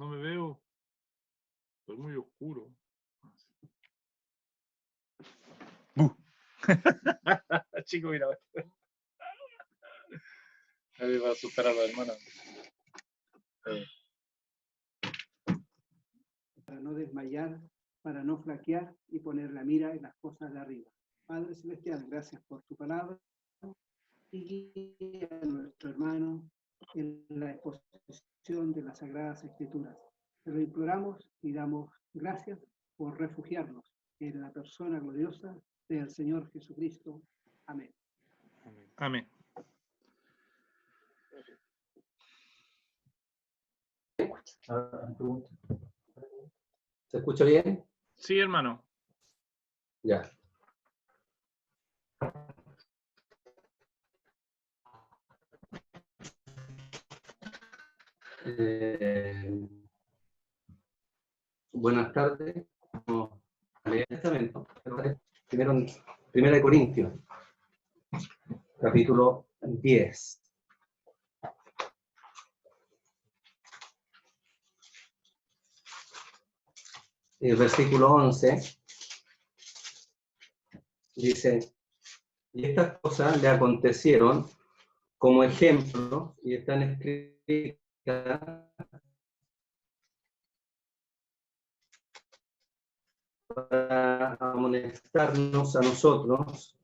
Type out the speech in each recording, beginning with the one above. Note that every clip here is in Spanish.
No me veo. Estoy muy oscuro. Chico, mira. A ver, va a asustar a la hermana. Para no desmayar, para no flaquear y poner la mira en las cosas de arriba. Padre Celestial, gracias por tu palabra y guía a nuestro hermano en la exposición de las Sagradas Escrituras. Te lo imploramos y damos gracias por refugiarnos en la persona gloriosa del Señor Jesucristo. Amén. Amén. ¿Se escucha bien? Sí, hermano. Ya. Buenas tardes. Vamos a leer el Testamento. Primero en Primera de Corintios, capítulo 10. El versículo 11 dice: y estas cosas le acontecieron como ejemplo, y están escritas para amonestarnos a nosotros,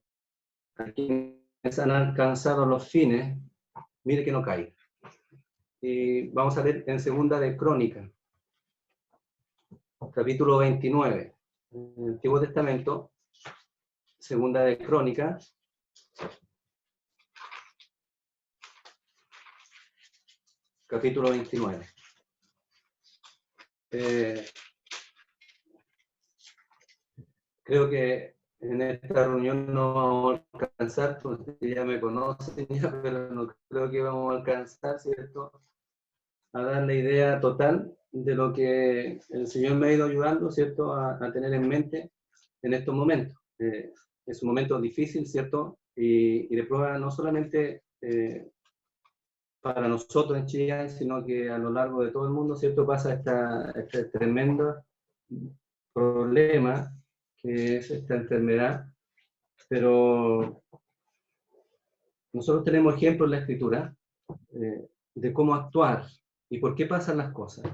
a quienes han alcanzado los fines, mire que no caiga. Y vamos a ver en Segunda de Crónicas, capítulo 29, en el Antiguo Testamento, Segunda de Crónicas, capítulo 29. Creo que en esta reunión no vamos a alcanzar, porque ya me conocen, ya, pero no creo que vamos a alcanzar, ¿cierto?, a dar la idea total de lo que el Señor me ha ido ayudando, ¿cierto?, a tener en mente en estos momentos. Es un momento difícil, ¿cierto?, y de prueba no solamente para nosotros en Chile, sino que a lo largo de todo el mundo, ¿cierto?, pasa este tremendo problema que es esta enfermedad, pero nosotros tenemos ejemplos en la Escritura de cómo actuar y por qué pasan las cosas.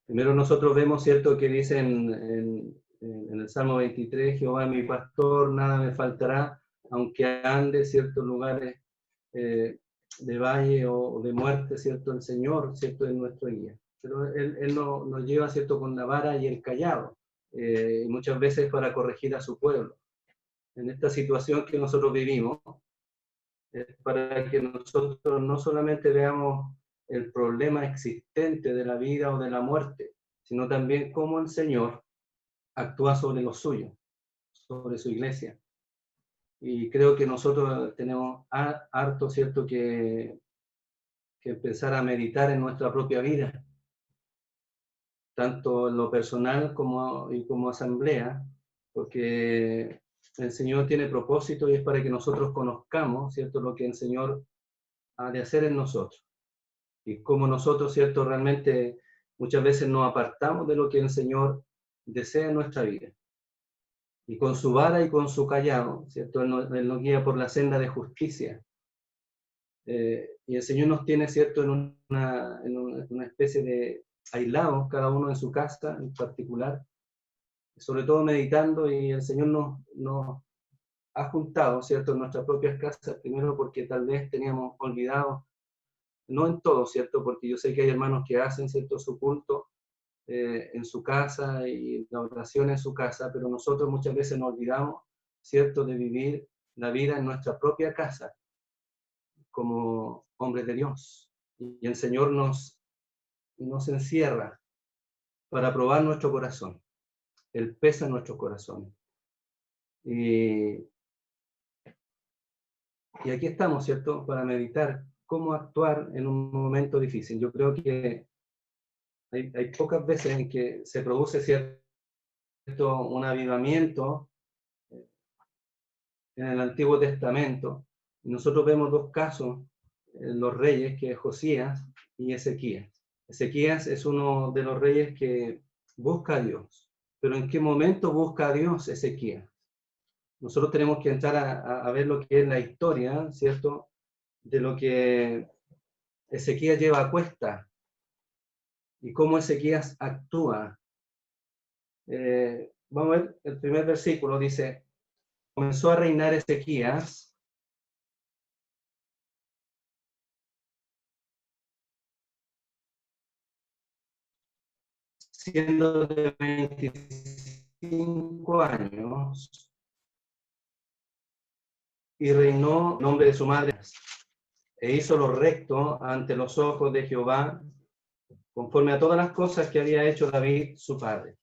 Primero nosotros vemos, ¿cierto?, que dice en el Salmo 23, Jehová es mi pastor, nada me faltará, aunque ande ciertos lugares de valle o de muerte, ¿cierto?, el Señor, ¿cierto?, es nuestro guía. Pero Él nos lleva, ¿cierto?, con la vara y el callado, y muchas veces para corregir a su pueblo. En esta situación que nosotros vivimos, para que nosotros no solamente veamos el problema existente de la vida o de la muerte, sino también cómo el Señor actúa sobre lo suyo, sobre su iglesia. Y creo que nosotros tenemos harto, ¿cierto?, que empezar a meditar en nuestra propia vida, tanto en lo personal como asamblea, porque el Señor tiene propósito y es para que nosotros conozcamos, ¿cierto?, lo que el Señor ha de hacer en nosotros. Y como nosotros, ¿cierto?, realmente muchas veces nos apartamos de lo que el Señor desea en nuestra vida. Y con su vara y con su callado, ¿cierto?, Él nos guía por la senda de justicia. Y el Señor nos tiene, ¿cierto?, en una especie de aislados, cada uno en su casa en particular, sobre todo meditando, y el Señor nos ha juntado, ¿cierto?, en nuestras propias casas, primero porque tal vez teníamos olvidado, no en todo, ¿cierto?, porque yo sé que hay hermanos que hacen, ¿cierto?, su culto en su casa y la oración en su casa, pero nosotros muchas veces nos olvidamos, ¿cierto?, de vivir la vida en nuestra propia casa como hombres de Dios. Y el Señor nos encierra para probar nuestro corazón. Él pesa nuestro corazón. Y aquí estamos, ¿cierto?, para meditar cómo actuar en un momento difícil. Yo creo que hay pocas veces en que se produce, ¿cierto?, un avivamiento en el Antiguo Testamento. Y nosotros vemos dos casos en los reyes, que es Josías y Ezequías. Ezequías es uno de los reyes que busca a Dios. Pero ¿en qué momento busca a Dios Ezequías? Nosotros tenemos que entrar a ver lo que es la historia, ¿cierto? De lo que Ezequías lleva a cuesta y cómo Ezequías actúa. Vamos a ver el primer versículo, dice, comenzó a reinar Ezequías siendo de 25 años y reinó en nombre de su madre e hizo lo recto ante los ojos de Jehová conforme a todas las cosas que había hecho David su padre.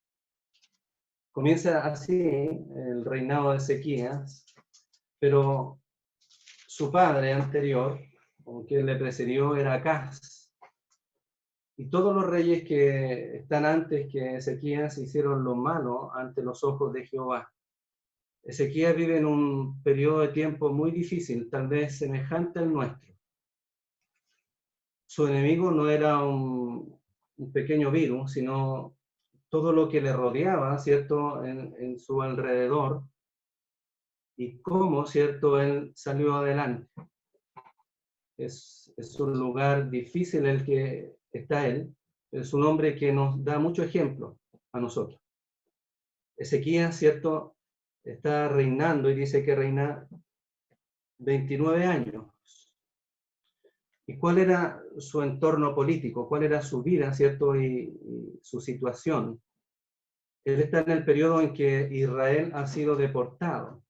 Comienza así el reinado de Ezequías, pero su padre anterior, o quien le precedió, era Acaz. Y todos los reyes que están antes que Ezequías hicieron lo malo ante los ojos de Jehová. Ezequías vive en un periodo de tiempo muy difícil, tal vez semejante al nuestro. Su enemigo no era un pequeño virus, sino todo lo que le rodeaba, ¿cierto?, en su alrededor, y cómo, ¿cierto?, él salió adelante. Es un lugar difícil el que está él, es un hombre que nos da mucho ejemplo a nosotros. Ezequías, ¿cierto?, está reinando y dice que reina 29 años. ¿Y cuál era su entorno político? ¿Cuál era su vida, ¿cierto?, y su situación? Él está en el periodo en que Israel ha sido deportado.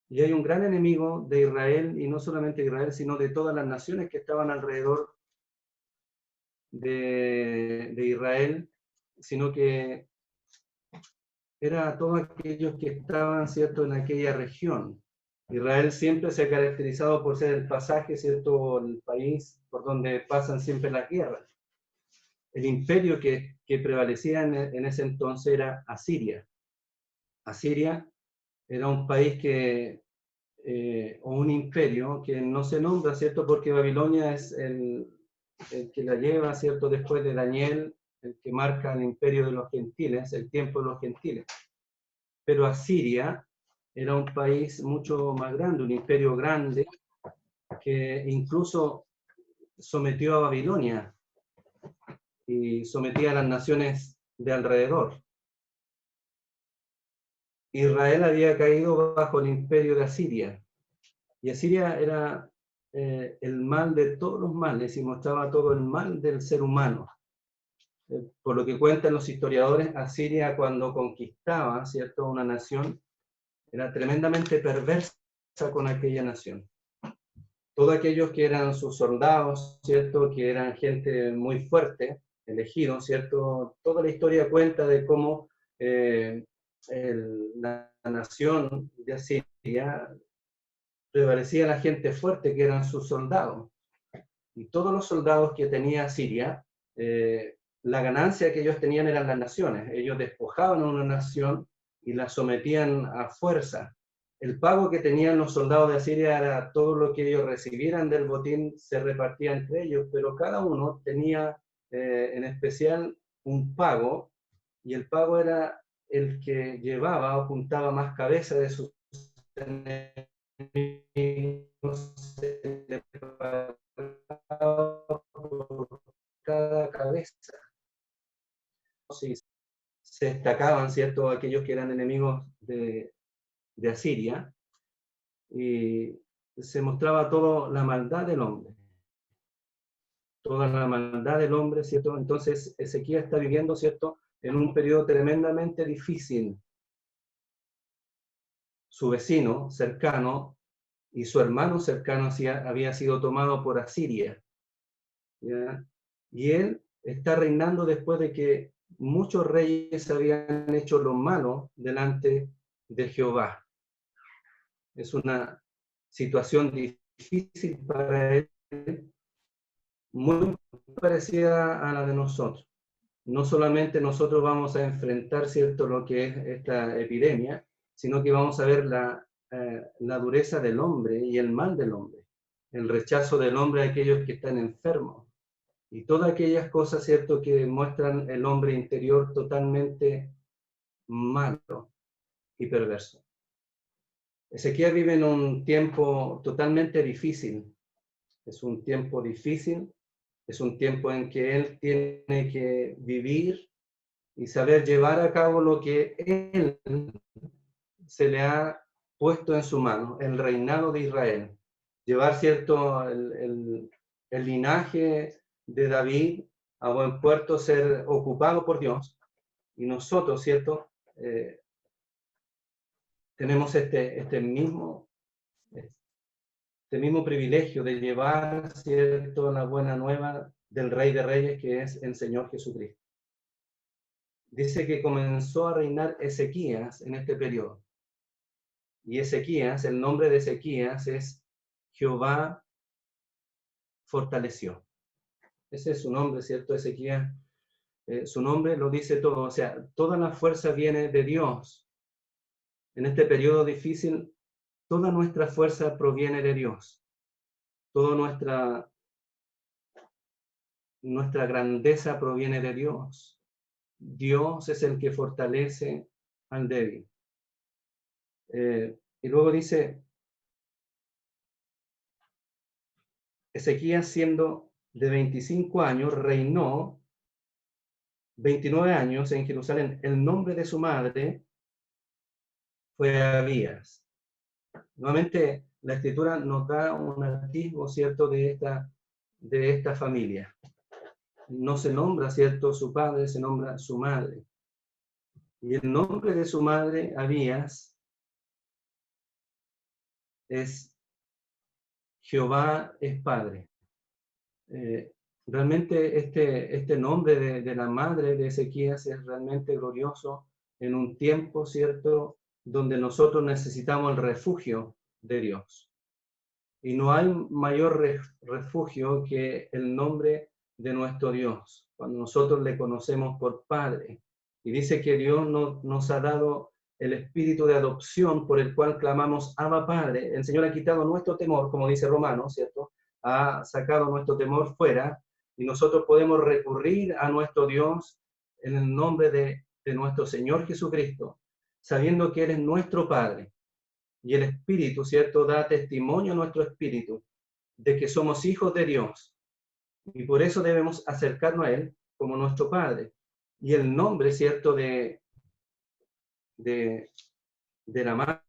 Y hay un gran enemigo de Israel, y no solamente de Israel, sino de todas las naciones que estaban alrededor de Israel, sino que era todos aquellos que estaban, ¿cierto?, en aquella región. Israel siempre se ha caracterizado por ser el pasaje, ¿cierto?, el país por donde pasan siempre las guerras. El imperio que prevalecía en ese entonces era Asiria. Asiria era un país o un imperio que no se nombra, ¿cierto?, porque Babilonia es el que la lleva, ¿cierto?, después de Daniel, el que marca el imperio de los gentiles, el tiempo de los gentiles. Pero Asiria era un país mucho más grande, un imperio grande, que incluso sometió a Babilonia y sometía a las naciones de alrededor. Israel había caído bajo el imperio de Asiria, y Asiria era el mal de todos los males y mostraba todo el mal del ser humano. Por lo que cuentan los historiadores, Asiria cuando conquistaba, ¿cierto?, una nación, era tremendamente perversa con aquella nación. Todos aquellos que eran sus soldados, ¿cierto?, que eran gente muy fuerte, elegidos, ¿cierto? Toda la historia cuenta de cómo la nación de Asiria prevalecía la gente fuerte, que eran sus soldados. Y todos los soldados que tenía Asiria, la ganancia que ellos tenían eran las naciones. Ellos despojaban a una nación y la sometían a fuerza. El pago que tenían los soldados de Asiria era todo lo que ellos recibieran del botín se repartía entre ellos, pero cada uno tenía en especial un pago, y el pago era el que llevaba o juntaba más cabeza de sus enemigos, por cada cabeza. Sí, se destacaban, ¿cierto?, aquellos que eran enemigos de Asiria, y se mostraba toda la maldad del hombre. Toda la maldad del hombre, ¿cierto? Entonces Ezequías está viviendo, ¿cierto?, en un periodo tremendamente difícil. Su vecino cercano y su hermano cercano había sido tomado por Asiria, ¿ya? Y él está reinando después de que muchos reyes habían hecho lo malo delante de Jehová. Es una situación difícil para él, muy parecida a la de nosotros. No solamente nosotros vamos a enfrentar, ¿cierto?, lo que es esta epidemia, sino que vamos a ver la dureza del hombre y el mal del hombre, el rechazo del hombre a aquellos que están enfermos. y todas aquellas cosas, ¿cierto?, que muestran el hombre interior totalmente malo y perverso. Ezequiel vive en un tiempo totalmente difícil. Es un tiempo difícil, es un tiempo en que él tiene que vivir y saber llevar a cabo lo que él se le ha puesto en su mano, el reinado de Israel. Llevar, ¿cierto?, el linaje de David a buen puerto, ser ocupado por Dios. Y nosotros, ¿cierto?, tenemos este mismo privilegio de llevar, ¿cierto?, la buena nueva del Rey de Reyes, que es el Señor Jesucristo. Dice que comenzó a reinar Ezequías en este periodo. Y Ezequías, el nombre de Ezequías es Jehová fortaleció. Ese es su nombre, ¿cierto? Ezequías, su nombre lo dice todo. O sea, toda la fuerza viene de Dios. En este periodo difícil, toda nuestra fuerza proviene de Dios. Toda nuestra grandeza proviene de Dios. Dios es el que fortalece al débil. Y luego dice, Ezequías, siendo de 25 años, reinó 29 años en Jerusalén. El nombre de su madre fue Abías. Nuevamente, la escritura nos da un atisbo, ¿cierto?, de esta familia. No se nombra, ¿cierto?, su padre, se nombra su madre. Y el nombre de su madre, Abías, es Jehová es Padre. Realmente este nombre de la madre de Ezequías es realmente glorioso en un tiempo, ¿cierto?, donde nosotros necesitamos el refugio de Dios. Y no hay mayor refugio que el nombre de nuestro Dios, cuando nosotros le conocemos por Padre. Y dice que Dios nos ha dado el espíritu de adopción por el cual clamamos Abba Padre. El Señor ha quitado nuestro temor, como dice Romanos, ¿cierto? Ha sacado nuestro temor fuera y nosotros podemos recurrir a nuestro Dios en el nombre de nuestro Señor Jesucristo, sabiendo que Él es nuestro Padre. Y el Espíritu, ¿cierto?, da testimonio a nuestro espíritu de que somos hijos de Dios. Y por eso debemos acercarnos a Él como nuestro Padre. Y el nombre, ¿cierto?, de la madre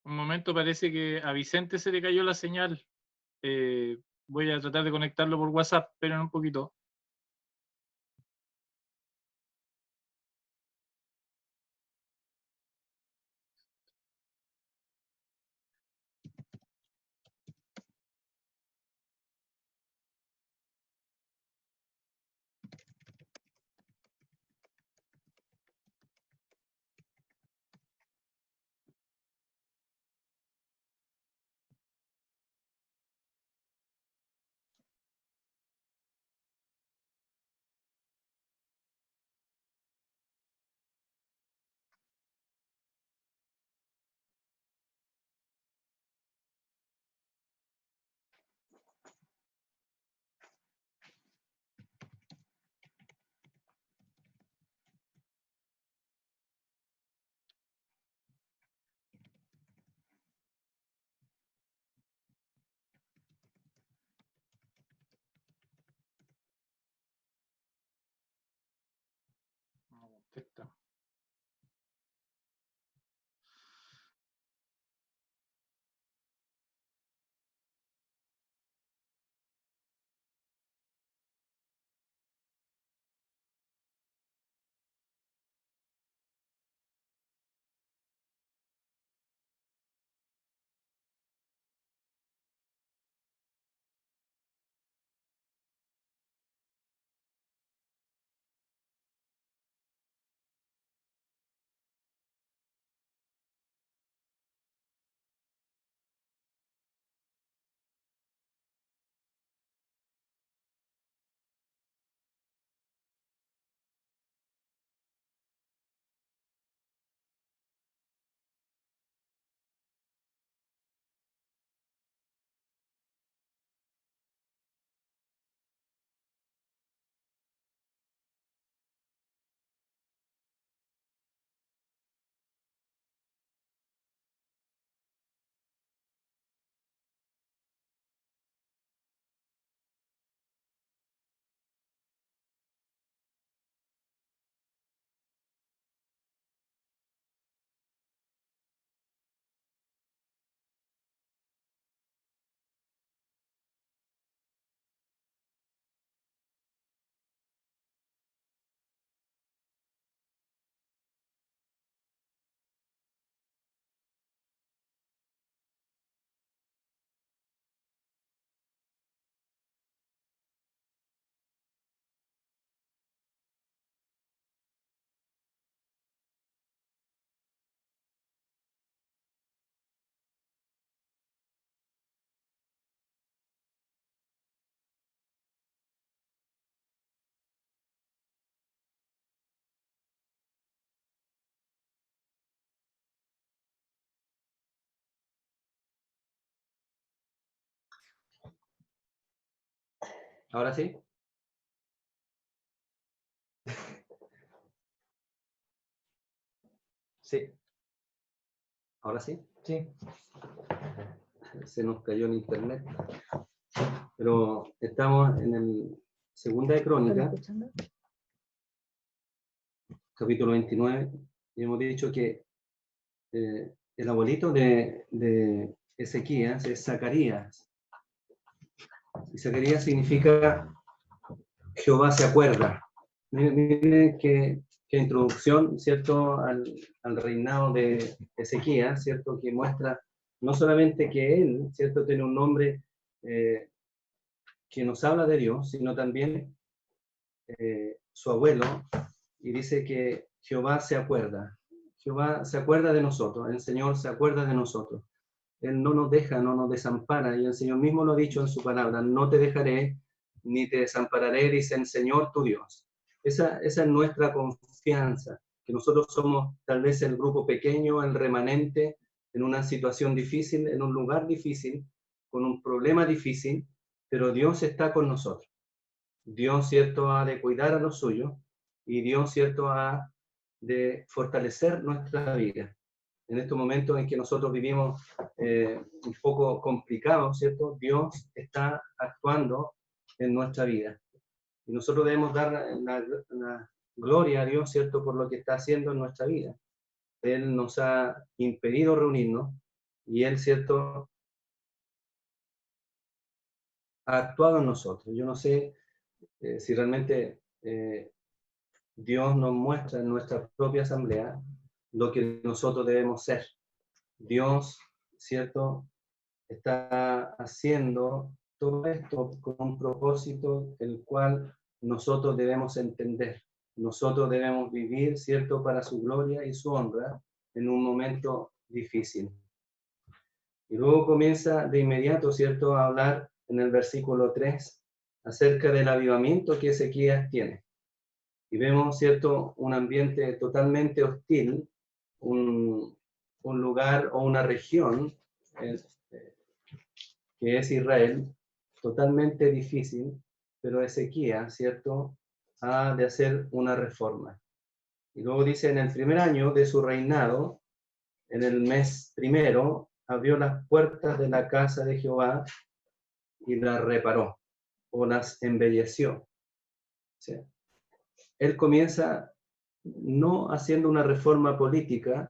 Un momento, parece que a Vicente se le cayó la señal. Voy a tratar de conectarlo por WhatsApp, pero en un poquito. ¿Ahora sí? Sí. ¿Ahora sí? Sí. Se nos cayó el internet. Pero estamos en el Segunda de ¿Están Crónica, escuchando? capítulo 29, y hemos dicho que el abuelito de Ezequías es Zacarías. Y Zacarías significa Jehová se acuerda. Miren qué introducción, ¿cierto?, al reinado de Ezequías, ¿cierto?, que muestra no solamente que él, ¿cierto?, tiene un nombre que nos habla de Dios, sino también su abuelo, y dice que Jehová se acuerda. Jehová se acuerda de nosotros, el Señor se acuerda de nosotros. Él no nos deja, no nos desampara, y el Señor mismo lo ha dicho en su palabra: no te dejaré ni te desampararé, dice el Señor tu Dios. Esa es nuestra confianza, que nosotros somos tal vez el grupo pequeño, el remanente, en una situación difícil, en un lugar difícil, con un problema difícil, pero Dios está con nosotros. Dios, ¿cierto?, ha de cuidar a los suyos, y Dios, ¿cierto?, ha de fortalecer nuestra vida. En estos momentos en que nosotros vivimos un poco complicados, ¿cierto?, Dios está actuando en nuestra vida. Y nosotros debemos dar la gloria a Dios, ¿cierto?, por lo que está haciendo en nuestra vida. Él nos ha impedido reunirnos, y Él, ¿cierto?, ha actuado en nosotros. Yo no sé si realmente Dios nos muestra en nuestra propia asamblea lo que nosotros debemos ser. Dios, ¿cierto?, está haciendo todo esto con un propósito el cual nosotros debemos entender. Nosotros debemos vivir, ¿cierto?, para su gloria y su honra en un momento difícil. Y luego comienza de inmediato, ¿cierto?, a hablar en el versículo 3 acerca del avivamiento que Ezequías tiene. Y vemos, ¿cierto?, un ambiente totalmente hostil, un lugar o una región que es Israel, totalmente difícil, pero Ezequías, ¿cierto?, ha de hacer una reforma. Y luego dice: en el primer año de su reinado, en el mes primero, abrió las puertas de la casa de Jehová y las reparó, o las embelleció. ¿Sí? Él comienza no haciendo una reforma política,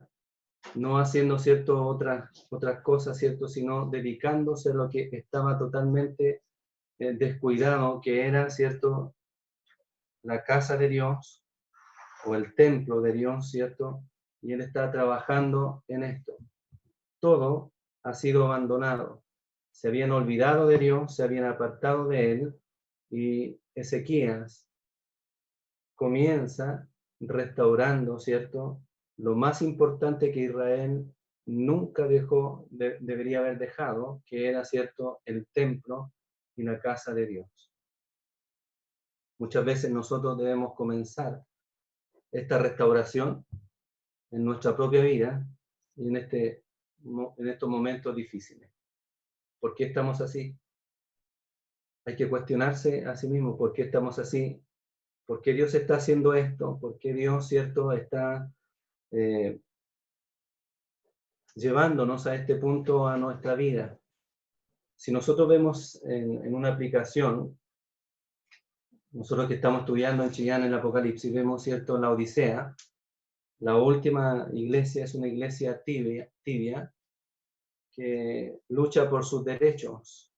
no haciendo, ¿cierto?, otras cosas, ¿cierto?, sino dedicándose a lo que estaba totalmente descuidado, que era, ¿cierto?, la casa de Dios o el templo de Dios, ¿cierto? Y él está trabajando en esto. Todo ha sido abandonado. Se habían olvidado de Dios, se habían apartado de él, y Ezequías comienza restaurando, ¿cierto?, lo más importante que Israel nunca debería haber dejado, que era, ¿cierto?, el templo y la casa de Dios. Muchas veces nosotros debemos comenzar esta restauración en nuestra propia vida y en estos momentos difíciles. ¿Por qué estamos así? Hay que cuestionarse a sí mismo por qué estamos así, por qué Dios está haciendo esto, por qué Dios, ¿cierto?, está llevándonos a este punto a nuestra vida. Si nosotros vemos en una aplicación, nosotros que estamos estudiando en Chillán el Apocalipsis, vemos, ¿cierto?, la Odisea. La última iglesia es una iglesia tibia que lucha por sus derechos.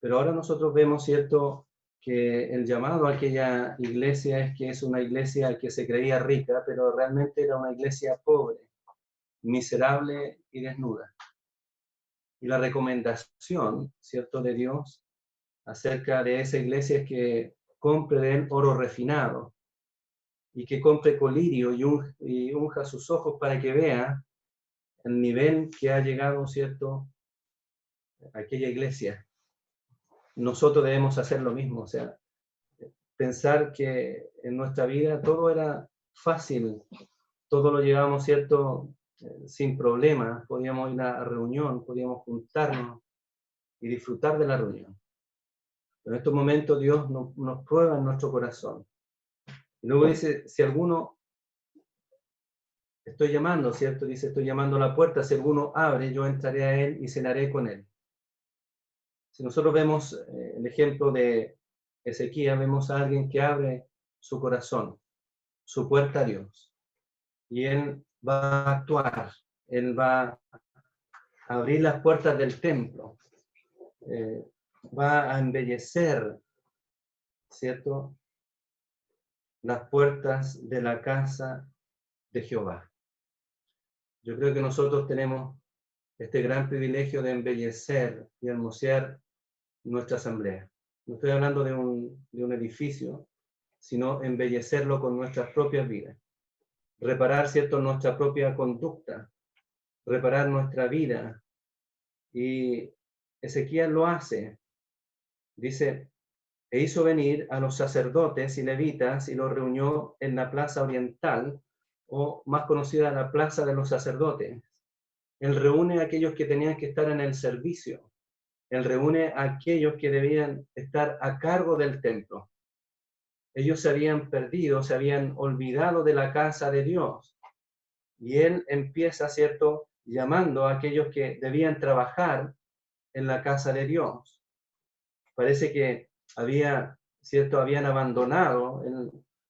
Pero ahora nosotros vemos, ¿cierto?, que el llamado a aquella iglesia es que es una iglesia que se creía rica, pero realmente era una iglesia pobre, miserable y desnuda. Y la recomendación, ¿cierto?, de Dios acerca de esa iglesia es que compre de él oro refinado y que compre colirio y unja sus ojos para que vea el nivel que ha llegado, ¿cierto?, aquella iglesia. Nosotros debemos hacer lo mismo, o sea, pensar que en nuestra vida todo era fácil, todo lo llevábamos, ¿cierto?, sin problemas, podíamos ir a reunión, podíamos juntarnos y disfrutar de la reunión. En estos momentos Dios nos prueba en nuestro corazón. Y luego dice, si alguno, estoy llamando, ¿cierto? Dice, estoy llamando a la puerta, si alguno abre, yo entraré a él y cenaré con él. Si nosotros vemos el ejemplo de Ezequías, vemos a alguien que abre su corazón, su puerta a Dios. Y él va a actuar, él va a abrir las puertas del templo, va a embellecer, ¿cierto?, las puertas de la casa de Jehová. Yo creo que nosotros tenemos este gran privilegio de embellecer y hermosear nuestra asamblea. No estoy hablando de un edificio, sino embellecerlo con nuestras propias vidas. Reparar, ¿cierto?, nuestra propia conducta, reparar nuestra vida. Y Ezequías lo hace. Dice, e hizo venir a los sacerdotes y levitas y los reunió en la plaza oriental, o más conocida la plaza de los sacerdotes. Él reúne a aquellos que tenían que estar en el servicio. Él reúne a aquellos que debían estar a cargo del templo. Ellos se habían perdido, se habían olvidado de la casa de Dios. Y él empieza, ¿cierto?, llamando a aquellos que debían trabajar en la casa de Dios. Parece que habían abandonado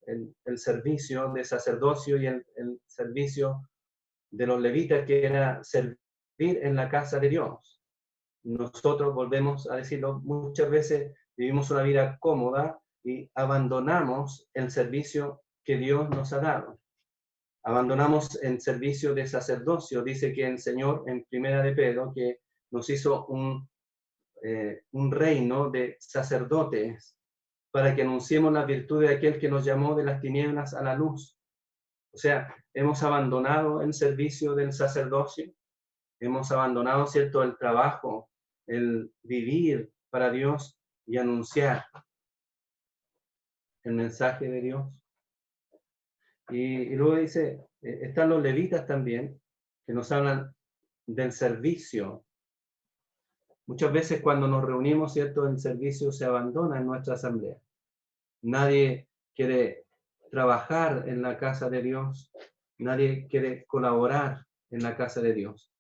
el servicio de sacerdocio y el servicio de los levitas, que era servir en la casa de Dios. Nosotros, volvemos a decirlo, muchas veces vivimos una vida cómoda y abandonamos el servicio que Dios nos ha dado. Abandonamos el servicio de sacerdocio. Dice que el Señor, en Primera de Pedro, que nos hizo un reino de sacerdotes para que anunciemos la virtud de aquel que nos llamó de las tinieblas a la luz. O sea, hemos abandonado el servicio del sacerdocio, hemos abandonado, ¿cierto?, el trabajo, el vivir para Dios y anunciar el mensaje de Dios. Y luego dice, están los levitas también, que nos hablan del servicio. Muchas veces cuando nos reunimos, ¿cierto?, el servicio se abandona en nuestra asamblea. Nadie quiere trabajar en la casa de Dios, nadie quiere colaborar en la casa de Dios.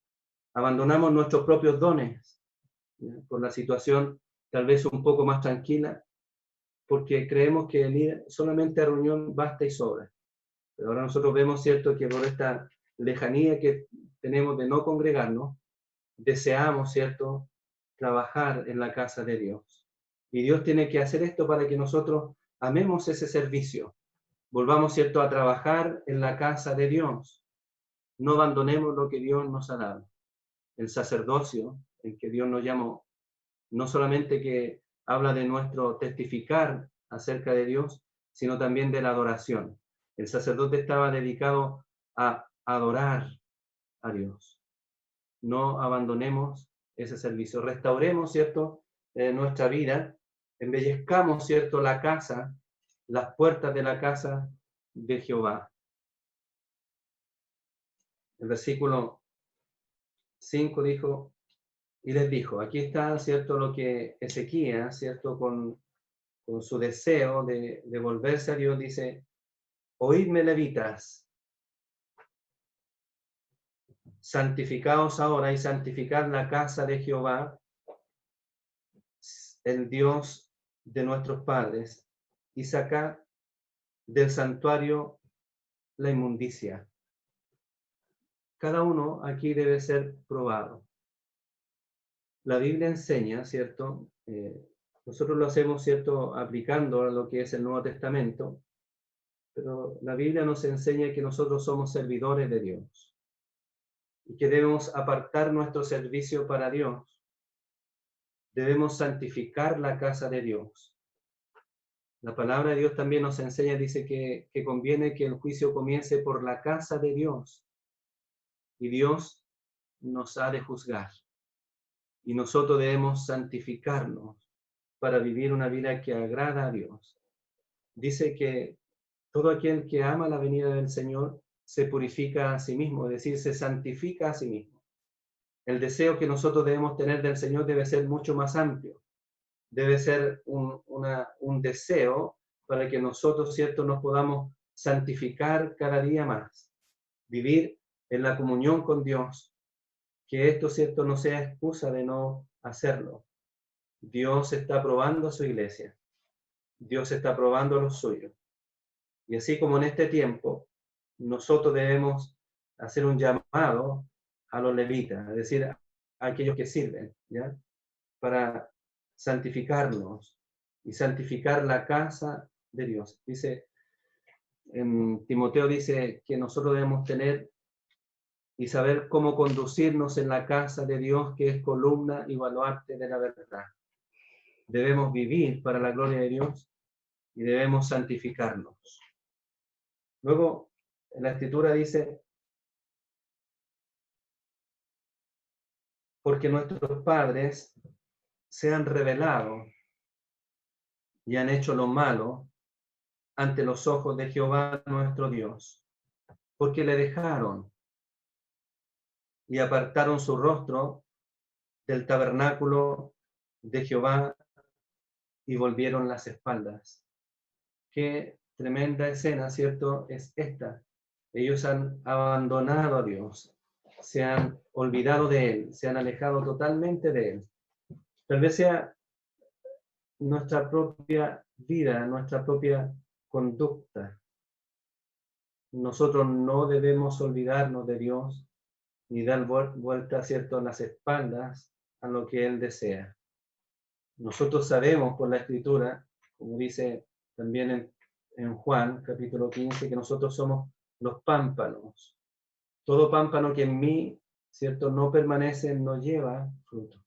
Abandonamos nuestros propios dones, ¿ya?, por la situación tal vez un poco más tranquila, porque creemos que venir solamente a reunión basta y sobra. Pero ahora nosotros vemos, ¿cierto?, que por esta lejanía que tenemos de no congregarnos, deseamos, ¿cierto?, trabajar en la casa de Dios. Y Dios tiene que hacer esto para que nosotros amemos ese servicio. Volvamos, ¿cierto?, a trabajar en la casa de Dios. No abandonemos lo que Dios nos ha dado. El sacerdocio, en que Dios nos llamó, no solamente que habla de nuestro testificar acerca de Dios, sino también de la adoración. El sacerdote estaba dedicado a adorar a Dios. No abandonemos ese servicio. Restauremos, ¿cierto?, nuestra vida. Embellezcamos, ¿cierto?, la casa, las puertas de la casa de Jehová. El versículo 5 dijo, y les dijo, aquí está, ¿cierto?, lo que Ezequías, ¿cierto?, con su deseo de volverse a Dios, dice, oídme, levitas, santificaos ahora y santificad la casa de Jehová, el Dios de nuestros padres, y sacad del santuario la inmundicia. Cada uno aquí debe ser probado. La Biblia enseña, ¿cierto? Nosotros lo hacemos, ¿cierto?, aplicando a lo que es el Nuevo Testamento, pero la Biblia nos enseña que nosotros somos servidores de Dios y que debemos apartar nuestro servicio para Dios. Debemos santificar la casa de Dios. La palabra de Dios también nos enseña, dice que conviene que el juicio comience por la casa de Dios. Y Dios nos ha de juzgar. Y nosotros debemos santificarnos para vivir una vida que agrada a Dios. Dice que todo aquel que ama la venida del Señor se purifica a sí mismo, es decir, se santifica a sí mismo. El deseo que nosotros debemos tener del Señor debe ser mucho más amplio. debe ser un deseo para que nosotros, ¿cierto?, nos podamos santificar cada día más, vivir en la comunión con Dios, que esto, ¿cierto?, no sea excusa de no hacerlo. Dios está probando a su iglesia, Dios está probando a los suyos. Y así como en este tiempo, nosotros debemos hacer un llamado a los levitas, es decir, a aquellos que sirven, ¿ya?, para santificarnos y santificar la casa de Dios. Dice, en Timoteo dice que nosotros debemos tener y saber cómo conducirnos en la casa de Dios, que es columna y baluarte de la verdad. Debemos vivir para la gloria de Dios y debemos santificarnos. Luego, en la Escritura dice, porque nuestros padres se han rebelado y han hecho lo malo ante los ojos de Jehová nuestro Dios, porque le dejaron y apartaron su rostro del tabernáculo de Jehová y volvieron las espaldas. Qué tremenda escena, ¿cierto?, es esta. Ellos han abandonado a Dios, se han olvidado de Él, se han alejado totalmente de Él. Tal vez sea nuestra propia vida, nuestra propia conducta. Nosotros no debemos olvidarnos de Dios ni dar vuelta, ¿cierto?, en las espaldas a lo que Él desea. Nosotros sabemos por la Escritura, como dice también en Juan, capítulo 15, que nosotros somos los pámpanos. Todo pámpano que en mí, ¿cierto?, no permanece, no lleva fruto.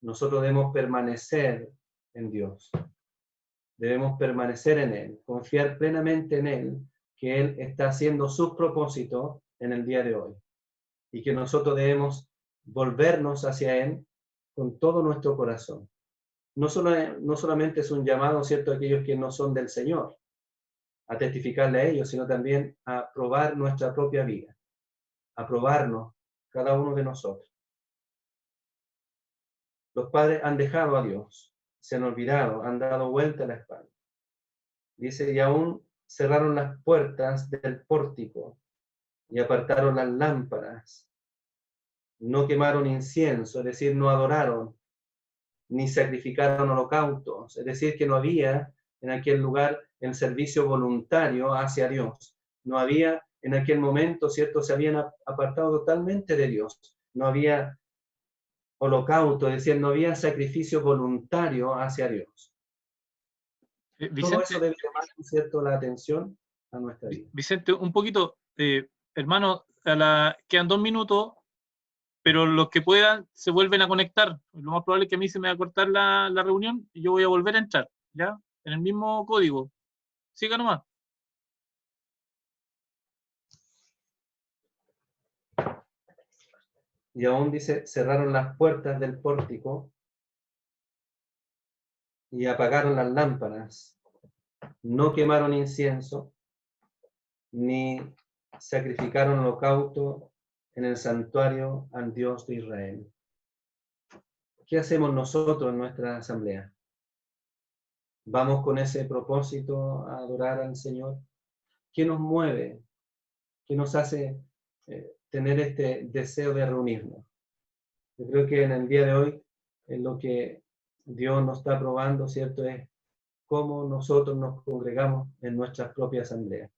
Nosotros debemos permanecer en Dios. Debemos permanecer en Él, confiar plenamente en Él, que Él está haciendo sus propósitos en el día de hoy. Y que nosotros debemos volvernos hacia Él con todo nuestro corazón. No solamente es un llamado, ¿cierto?, a aquellos que no son del Señor, a testificarle a ellos, sino también a probar nuestra propia vida, a probarnos cada uno de nosotros. Los padres han dejado a Dios, se han olvidado, han dado vuelta a la espalda. Dice, y aún cerraron las puertas del pórtico y apartaron las lámparas. No quemaron incienso, es decir, no adoraron, ni sacrificaron holocaustos, es decir, que no había en aquel lugar el servicio voluntario hacia Dios. No había en aquel momento, ¿cierto? Se habían apartado totalmente de Dios. No había holocausto, es decir, no había sacrificio voluntario hacia Dios. Todo Vicente, eso debe llamar, ¿cierto?, la atención a nuestra vida. Vicente, un poquito, hermano, quedan 2 minutos, pero los que puedan se vuelven a conectar. Lo más probable es que a mí se me va a cortar la reunión y yo voy a volver a entrar, ¿ya? En el mismo código. Siga nomás. Y aún dice, cerraron las puertas del pórtico y apagaron las lámparas. No quemaron incienso, ni sacrificaron holocausto en el santuario al Dios de Israel. ¿Qué hacemos nosotros en nuestra asamblea? ¿Vamos con ese propósito a adorar al Señor? ¿Qué nos mueve? ¿Qué nos hace tener este deseo de reunirnos? Yo creo que en el día de hoy, en lo que Dios nos está probando, ¿cierto?, es cómo nosotros nos congregamos en nuestras propias asambleas.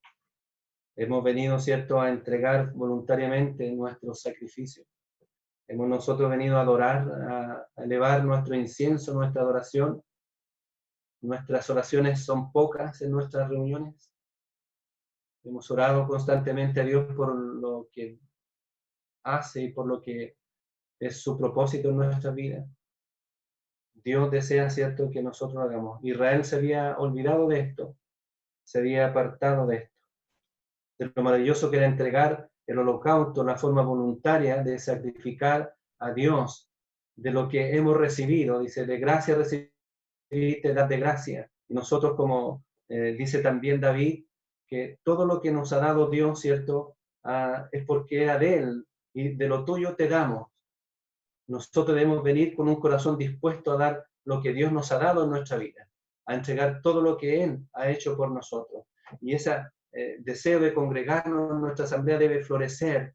Hemos venido, ¿cierto?, a entregar voluntariamente nuestros sacrificios. Hemos nosotros venido a adorar, a elevar nuestro incienso, nuestra adoración. Nuestras oraciones son pocas en nuestras reuniones. Hemos orado constantemente a Dios por lo que hace y por lo que es su propósito en nuestra vida. Dios desea, ¿cierto?, que nosotros hagamos. Israel se había olvidado de esto, se había apartado de esto, de lo maravilloso que era entregar el holocausto, la forma voluntaria de sacrificar a Dios, de lo que hemos recibido. Dice, de gracia recibiste, dad de gracia. Y nosotros, como dice también David, que todo lo que nos ha dado Dios, ¿cierto?, es porque era de Él, y de lo tuyo te damos. Nosotros debemos venir con un corazón dispuesto a dar lo que Dios nos ha dado en nuestra vida, a entregar todo lo que Él ha hecho por nosotros. Y ese deseo de congregarnos en nuestra asamblea debe florecer